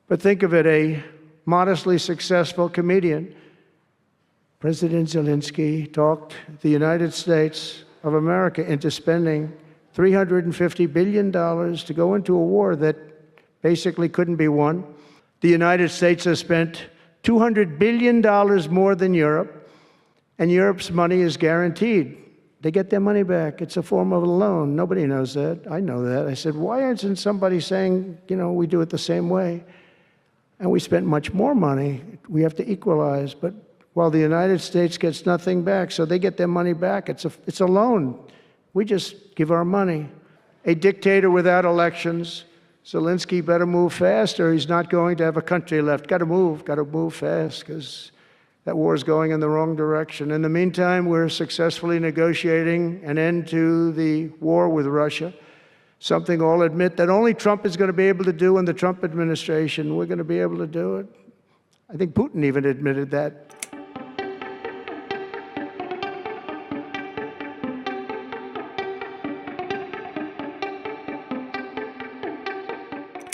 But think of it, a modestly successful comedian, President Zelenskyy, talked the United States of America into spending $350 billion to go into a war that basically couldn't be won. The United States has spent $200 billion more than Europe, and Europe's money is guaranteed. They get their money back. It's a form of a loan. Nobody knows that. I know that. I said, why isn't somebody saying, we do it the same way? And we spent much more money. We have to equalize. But while the United States gets nothing back, so they get their money back. It's a loan. We just give our money. A dictator without elections. Zelenskyy better move fast, or he's not going to have a country left. Got to move fast, because that war is going in the wrong direction. In the meantime, we're successfully negotiating an end to the war with Russia, something I'll admit that only Trump is going to be able to do in the Trump administration. We're going to be able to do it. I think Putin even admitted that.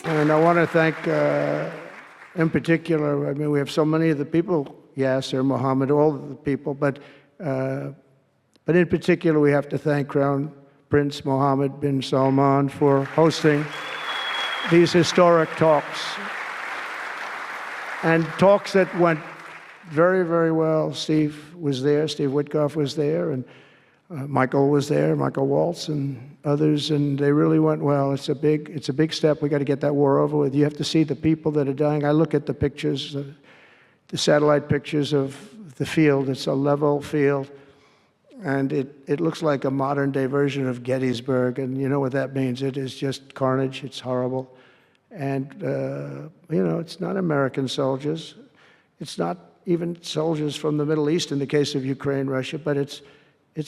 And I want to thank, in particular, we have so many of the people, Yasser, Mohammed, all of the people, but in particular, we have to thank Crown Prince Mohammed bin Salman for hosting these historic talks. And talks that went very, very well. Steve was there, Steve Witkoff was there, and Michael was there, Michael Waltz and others, and they really went well. It's a big step. We got to get that war over with. You have to see the people that are dying. I look at the pictures, the satellite pictures of the field. It's a level field, and it looks like a modern-day version of Gettysburg, and you know what that means. It is just carnage. It's horrible. And, it's not American soldiers. It's not even soldiers from the Middle East in the case of Ukraine, Russia, but it's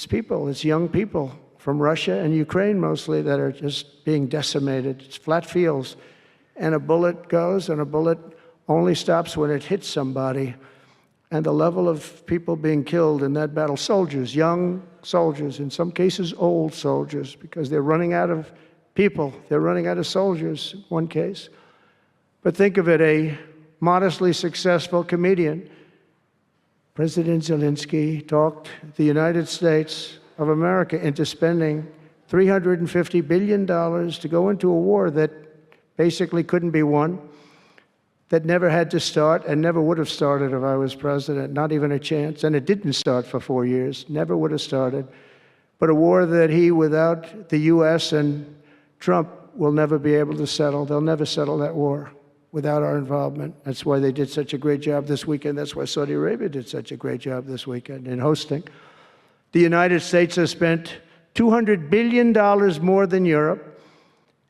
people, it's young people from Russia and Ukraine mostly that are just being decimated. It's flat fields, and a bullet goes, and a bullet only stops when it hits somebody. And the level of people being killed in that battle, soldiers, young soldiers, in some cases old soldiers, because they're running out of people. They're running out of soldiers, in one case. But think of it, a modestly successful comedian, President Zelenskyy, talked the United States of America into spending $350 billion to go into a war that basically couldn't be won, that never had to start and never would have started if I was president, not even a chance. And it didn't start for 4 years, never would have started. But a war that he, without the U.S. and Trump, will never be able to settle. They'll never settle that war without our involvement. That's why they did such a great job this weekend. That's why Saudi Arabia did such a great job this weekend in hosting. The United States has spent $200 billion more than Europe,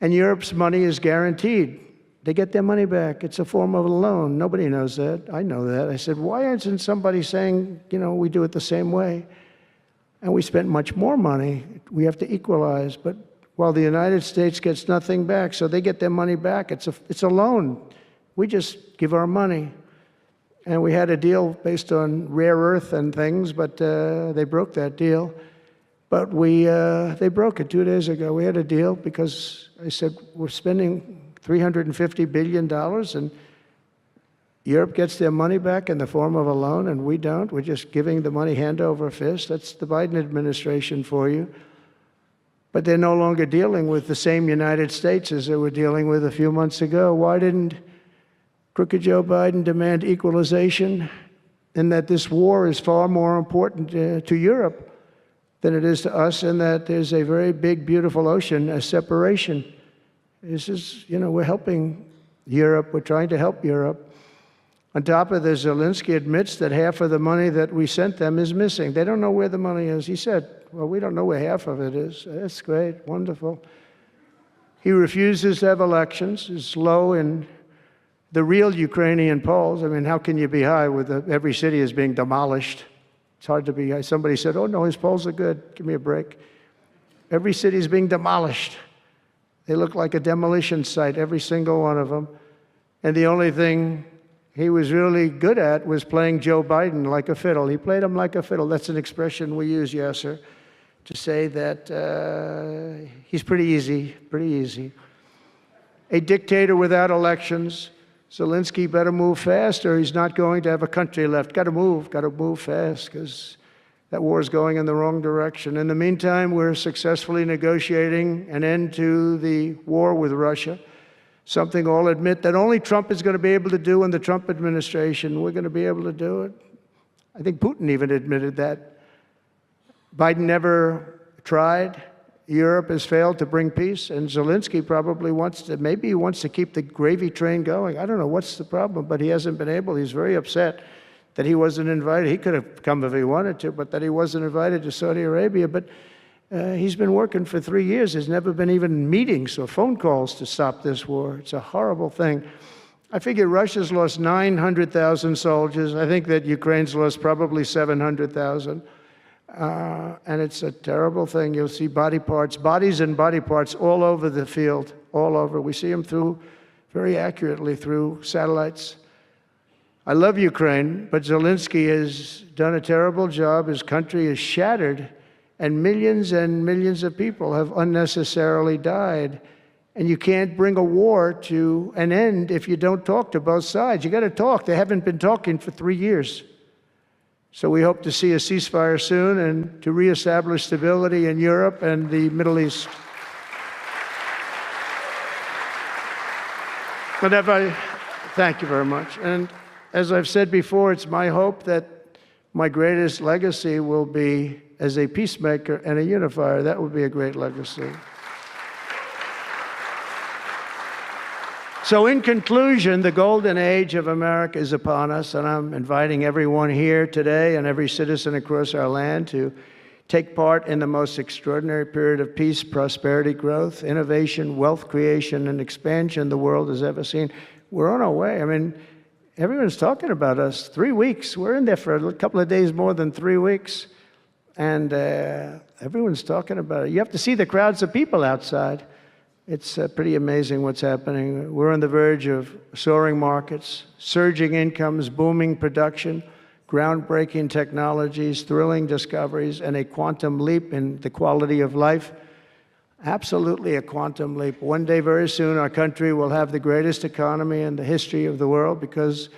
and Europe's money is guaranteed. They get their money back. It's a form of a loan. Nobody knows that. I know that. I said, why isn't somebody saying, we do it the same way? And we spent much more money. We have to equalize. But while the United States gets nothing back, so they get their money back. It's a loan. We just give our money. And we had a deal based on rare earth and things, but they broke that deal. But they broke it 2 days ago. We had a deal because I said, we're spending $350 billion, and Europe gets their money back in the form of a loan, and we don't. We're just giving the money hand over fist. That's the Biden administration for you. But they're no longer dealing with the same United States as they were dealing with a few months ago. Why didn't crooked Joe Biden demand equalization, in that this war is far more important to Europe than it is to us, and that there's a very big, beautiful ocean, a separation. This is, we're helping Europe. We're trying to help Europe. On top of this, Zelenskyy admits that half of the money that we sent them is missing. They don't know where the money is. He said, well, we don't know where half of it is. That's great, wonderful. He refuses to have elections. It's low in the real Ukrainian polls. I mean, how can you be high with every city is being demolished? It's hard to be high. Somebody said, oh, no, his polls are good. Give me a break. Every city is being demolished. They look like a demolition site, every single one of them. And the only thing he was really good at was playing Joe Biden like a fiddle. He played him like a fiddle. That's an expression we use, Yasser, to say that he's pretty easy, pretty easy. A dictator without elections. Zelenskyy better move fast or he's not going to have a country left. Got to move fast because that war is going in the wrong direction. In the meantime, we're successfully negotiating an end to the war with Russia, something I'll admit that only Trump is going to be able to do in the Trump administration. We're going to be able to do it. I think Putin even admitted that. Biden never tried. Europe has failed to bring peace, and Zelenskyy probably maybe he wants to keep the gravy train going. I don't know what's the problem, but he hasn't been able. He's very upset that he wasn't invited. He could have come if he wanted to, but that he wasn't invited to Saudi Arabia. But he's been working for 3 years. There's never been even meetings or phone calls to stop this war. It's a horrible thing. I figure Russia's lost 900,000 soldiers. I think that Ukraine's lost probably 700,000. And it's a terrible thing. You'll see bodies and body parts all over the field, all over. We see them very accurately through satellites. I love Ukraine, but Zelenskyy has done a terrible job. His country is shattered, and millions of people have unnecessarily died. And you can't bring a war to an end if you don't talk to both sides. You got to talk. They haven't been talking for 3 years. So we hope to see a ceasefire soon and to reestablish stability in Europe and the Middle East. Thank you very much. And as I've said before, it's my hope that my greatest legacy will be as a peacemaker and a unifier. That would be a great legacy. So in conclusion, the golden age of America is upon us, and I'm inviting everyone here today and every citizen across our land to take part in the most extraordinary period of peace, prosperity, growth, innovation, wealth creation, and expansion the world has ever seen. We're on our way. I mean, everyone's talking about us. 3 weeks. We're in there for a couple of days more than 3 weeks. And everyone's talking about it. You have to see the crowds of people outside. It's pretty amazing what's happening. We're on the verge of soaring markets, surging incomes, booming production, groundbreaking technologies, thrilling discoveries, and a quantum leap in the quality of life. Absolutely a quantum leap. One day, very soon, our country will have the greatest economy in the history of the world because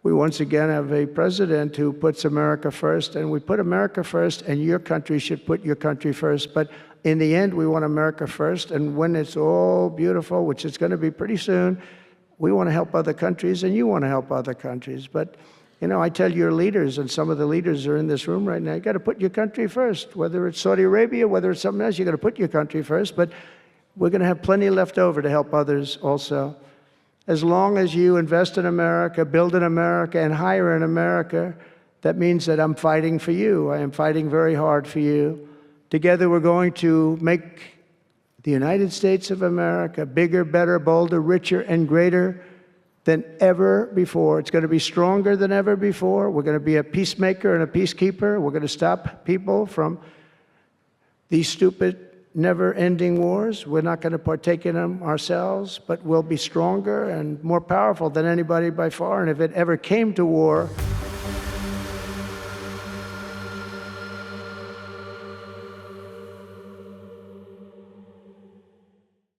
we once again have a president who puts America first, and we put America first, and your country should put your country first. But in the end, we want America first, and when it's all beautiful, which it's going to be pretty soon, we want to help other countries, and you want to help other countries. But, you know, I tell your leaders, and some of the leaders are in this room right now, you got to put your country first. Whether it's Saudi Arabia, whether it's something else, you got to put your country first. But we're going to have plenty left over to help others also. As long as you invest in America, build in America, and hire in America, that means that I'm fighting for you. I am fighting very hard for you. Together, we're going to make the United States of America bigger, better, bolder, richer, and greater than ever before. It's going to be stronger than ever before. We're going to be a peacemaker and a peacekeeper. We're going to stop people from these stupid, never-ending wars. We're not going to partake in them ourselves, but we'll be stronger and more powerful than anybody by far. And if it ever came to war,